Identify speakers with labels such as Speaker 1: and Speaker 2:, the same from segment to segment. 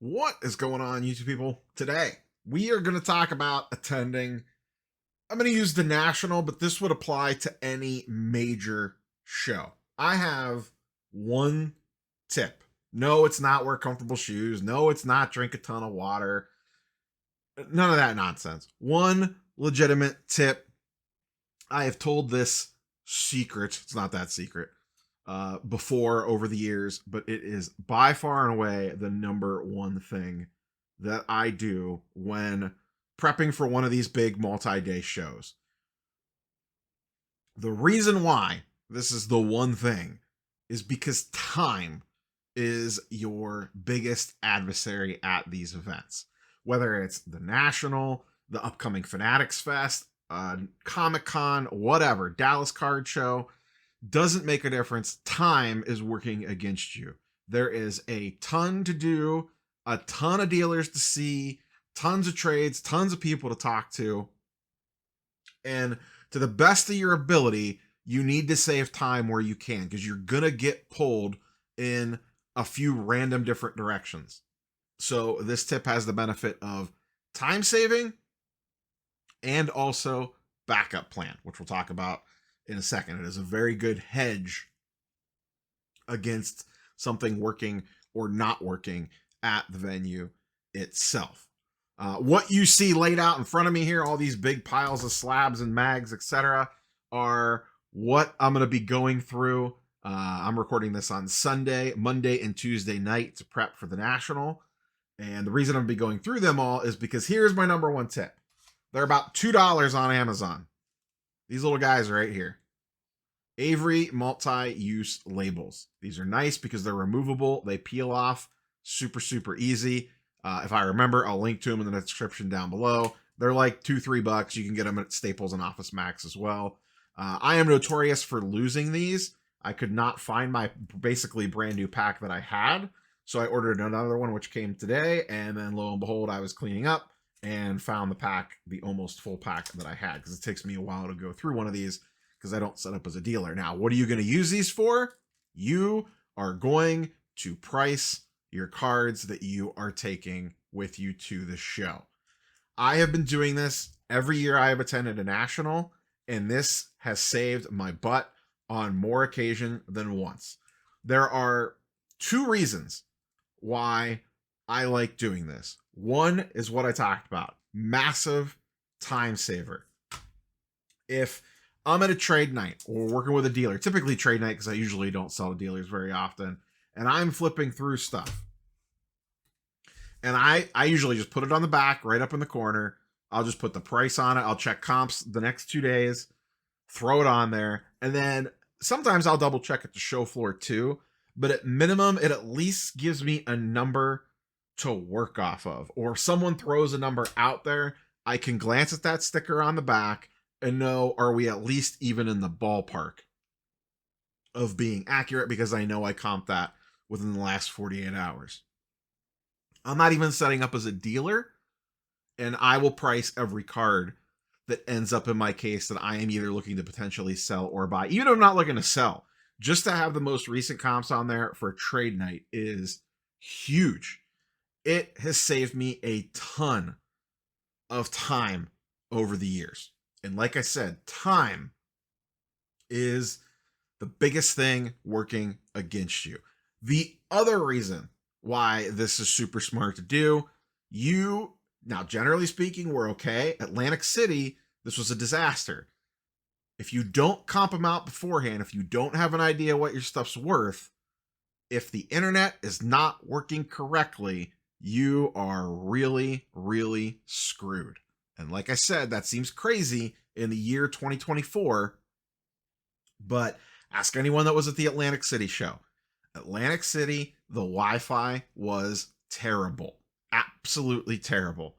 Speaker 1: What is going on, YouTube people? Today, we are going to talk about attending. I'm going to use the national, but this would apply to any major show. I have one tip. No, it's not wear comfortable shoes. No, it's not drink a ton of water. None of that nonsense. One legitimate tip. I have told this secret. It's not that secret before over the years, but it is by far and away the number one thing that I do when prepping for one of these big multi-day shows. The reason why this is the one thing is because time is your biggest adversary at these events. Whether it's the National, the upcoming Fanatics Fest, Comic-Con, whatever, Dallas Card Show, doesn't make a difference. Time is working against you. There is a ton to do, a ton of dealers to see, tons of trades, tons of people to talk to. And to the best of your ability, you need to save time where you can, because you're going to get pulled in a few random different directions. So this tip has the benefit of time saving and also backup plan, which we'll talk about in a second. It is a very good hedge against something working or not working at the venue itself. What you see laid out in front of me here, all these big piles of slabs and mags, etc., are what I'm going to be going through. I'm recording this on Sunday, Monday, and Tuesday night to prep for the National. And the reason I'm going to be going through them all is because here's my number one tip. They're about $2 on Amazon. These little guys right here. Avery multi-use labels. These are nice because they're removable. They peel off super, super easy. If I remember, I'll link to them in the description down below. They're like $2-3. You can get them at Staples and Office Max as well. I am notorious for losing these. I could not find my basically brand new pack that I had. So I ordered another one, which came today. And then lo and behold, I was cleaning up and found the pack, the almost full pack that I had, because it takes me a while to go through one of these because I don't set up as a dealer. Now, what are you going to use these for? You are going to price your cards that you are taking with you to the show. I have been doing this every year I have attended a national, and this has saved my butt on more occasion than once. There are two reasons why I like doing this. One is what I talked about. Massive time saver. If I'm at a trade night or working with a dealer, typically trade night because I usually don't sell to dealers very often, and I'm flipping through stuff. And I usually just put it on the back, right up in the corner. I'll just put the price on it. I'll check comps the next 2 days, throw it on there. And then sometimes I'll double check at the show floor too. But at minimum, it at least gives me a number to work off of. Or if someone throws a number out there, I can glance at that sticker on the back and know, are we at least even in the ballpark of being accurate, because I know I comped that within the last 48 hours. I'm not even setting up as a dealer, and I will price every card that ends up in my case that I am either looking to potentially sell or buy. Even if I'm not looking to sell, just to have the most recent comps on there for a trade night is huge. It has saved me a ton of time over the years. And like I said, time is the biggest thing working against you. The other reason why this is super smart to do, now generally speaking, we're okay. Atlantic City, this was a disaster. If you don't comp them out beforehand, if you don't have an idea what your stuff's worth, if the internet is not working correctly, you are really, really screwed. And like I said, that seems crazy in the year 2024, but ask anyone that was at the Atlantic City show. Atlantic City, the Wi-Fi was terrible. Absolutely terrible.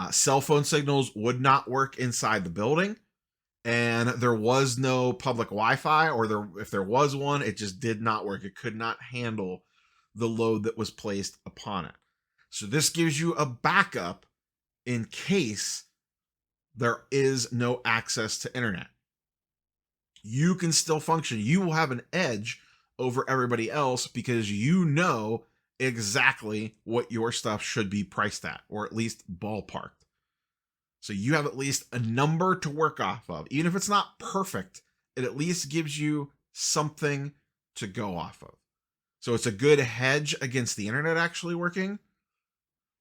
Speaker 1: Cell phone signals would not work inside the building, and there was no public Wi-Fi, or if there was one, it just did not work. It could not handle the load that was placed upon it. So this gives you a backup in case there is no access to internet. You can still function. You will have an edge over everybody else because you know exactly what your stuff should be priced at, or at least ballparked. So you have at least a number to work off of. Even if it's not perfect, it at least gives you something to go off of. So it's a good hedge against the internet actually working.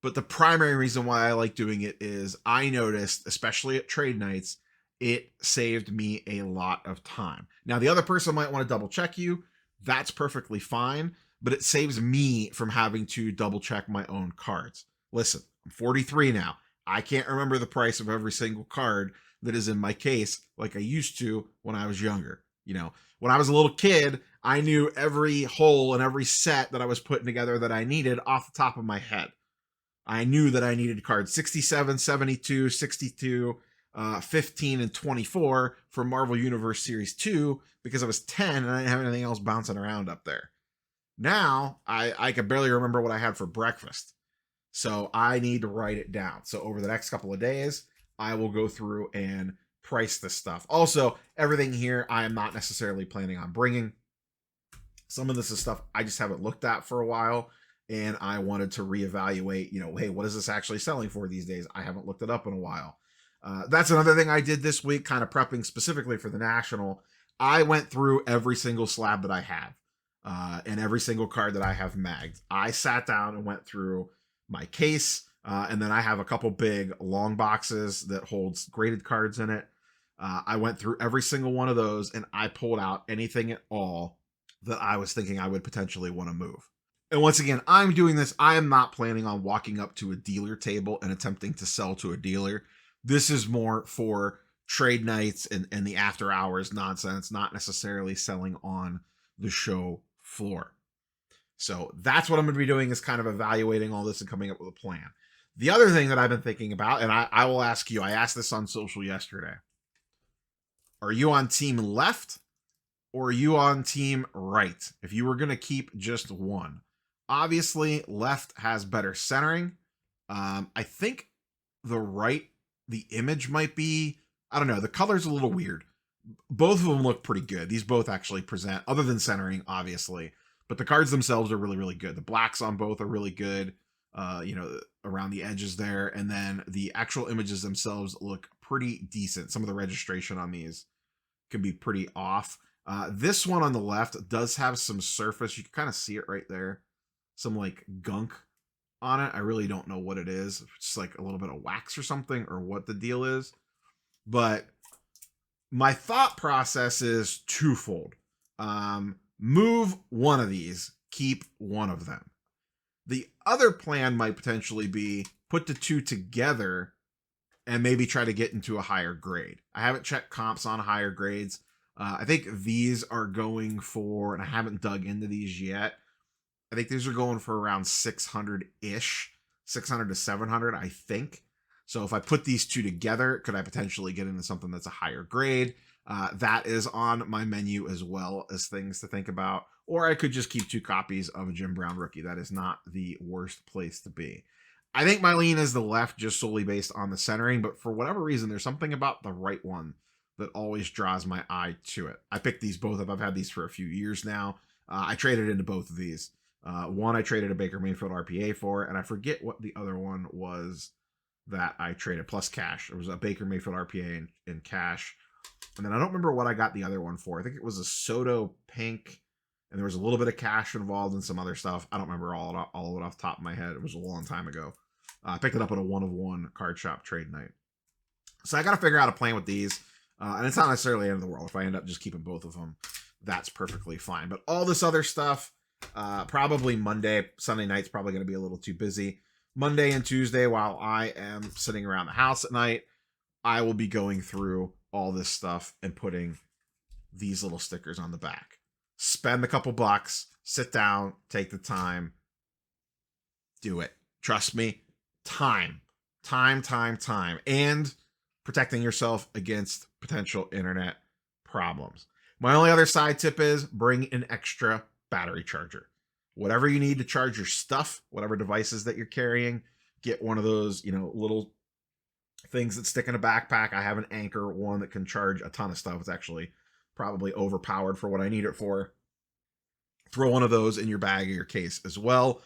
Speaker 1: But the primary reason why I like doing it is I noticed, especially at trade nights, it saved me a lot of time. Now, the other person might want to double check you. That's perfectly fine, but it saves me from having to double check my own cards. Listen, I'm 43 now. I can't remember the price of every single card that is in my case like I used to when I was younger. You know, when I was a little kid, I knew every hole and every set that I was putting together that I needed off the top of my head. I knew that I needed cards 67, 72, 62, 15, and 24 for Marvel Universe Series 2 because I was 10 and I didn't have anything else bouncing around up there. Now, I can barely remember what I had for breakfast. So I need to write it down. So over the next couple of days, I will go through and price this stuff. Also, everything here I am not necessarily planning on bringing. Some of this is stuff I just haven't looked at for a while, and I wanted to reevaluate, hey, what is this actually selling for these days? I haven't looked it up in a while. That's another thing I did this week, kind of prepping specifically for the National. I went through every single slab that I have and every single card that I have magged. I sat down and went through my case, and then I have a couple big long boxes that holds graded cards in it. I went through every single one of those, and I pulled out anything at all that I was thinking I would potentially want to move. And once again, I'm doing this. I am not planning on walking up to a dealer table and attempting to sell to a dealer. This is more for trade nights and the after hours nonsense, not necessarily selling on the show floor. So that's what I'm going to be doing, is kind of evaluating all this and coming up with a plan. The other thing that I've been thinking about, and I will ask you, I asked this on social yesterday. Are you on team left or are you on team right? If you were going to keep just one. Obviously, left has better centering. I think the right, the image might be, I don't know, the color's a little weird. Both of them look pretty good. These both actually present, other than centering, obviously. But the cards themselves are really, really good. The blacks on both are really good, around the edges there. And then the actual images themselves look pretty decent. Some of the registration on these can be pretty off. This one on the left does have some surface. You can kind of see it right there. Some like gunk on it. I really don't know what it is. It's like a little bit of wax or something, or what the deal is. But my thought process is twofold. Move one of these, keep one of them. The other plan might potentially be put the two together and maybe try to get into a higher grade. I haven't checked comps on higher grades. I think these are going for, and I haven't dug into these yet, I think these are going for around 600-ish, 600 to 700, I think. So if I put these two together, could I potentially get into something that's a higher grade? That is on my menu, as well as things to think about. Or I could just keep 2 copies of a Jim Brown rookie. That is not the worst place to be. I think my lean is the left, just solely based on the centering. But for whatever reason, there's something about the right one that always draws my eye to it. I picked these both up. I've had these for a few years now. I traded into both of these. One I traded a Baker Mayfield RPA for, and I forget what the other one was that I traded, plus cash. It was a Baker Mayfield RPA in cash. And then I don't remember what I got the other one for. I think it was a Soto pink, and there was a little bit of cash involved and some other stuff. I don't remember all of it off the top of my head. It was a long time ago. I picked it up at a 1-of-1 card shop trade night. So I got to figure out a plan with these. And it's not necessarily the end of the world. If I end up just keeping both of them, that's perfectly fine. But all this other stuff, probably Monday. Sunday night's probably going to be a little too busy. Monday and Tuesday, while I am sitting around the house at night, I will be going through all this stuff and putting these little stickers on the back. Spend a couple bucks, sit down, take the time, do it. Trust me, time, and protecting yourself against potential internet problems. My only other side tip is bring an extra battery charger. Whatever you need to charge your stuff, whatever devices that you're carrying, get one of those, little things that stick in a backpack. I have an Anchor one that can charge a ton of stuff. It's actually probably overpowered for what I need it for. Throw one of those in your bag or your case as well.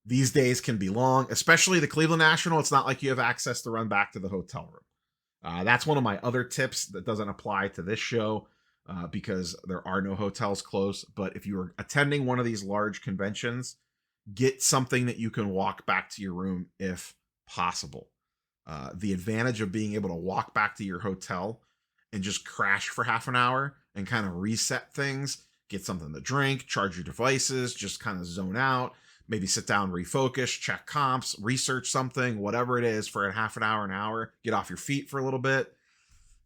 Speaker 1: these days can be long, especially the Cleveland National. It's not like you have access to run back to the hotel room. That's one of my other tips that doesn't apply to this show because there are no hotels close. But if you are attending one of these large conventions, get something that you can walk back to your room if possible. The advantage of being able to walk back to your hotel and just crash for half an hour and kind of reset things, get something to drink, charge your devices, just kind of zone out, maybe sit down, refocus, check comps, research something, whatever it is for a half an hour, get off your feet for a little bit,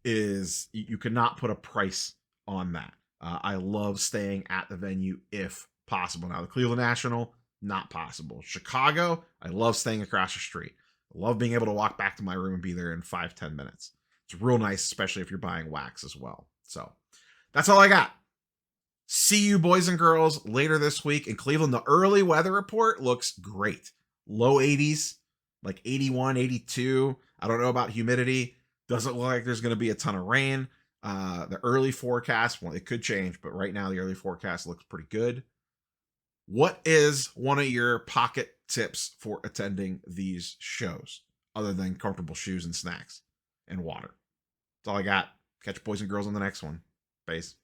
Speaker 1: is you cannot put a price on that. I love staying at the venue if possible. Now, the Cleveland National, not possible. Chicago, I love staying across the street. I love being able to walk back to my room and be there in 5-10 minutes. It's real nice, especially if you're buying wax as well. So that's all I got. See you, boys and girls, later this week in Cleveland. The early weather report looks great. Low 80s, like 81, 82. I don't know about humidity. Doesn't look like there's going to be a ton of rain. The early forecast, well, it could change, but right now the early forecast looks pretty good. What is one of your pocket tips for attending these shows other than comfortable shoes and snacks and water? That's all I got. Catch boys and girls on the next one. Peace.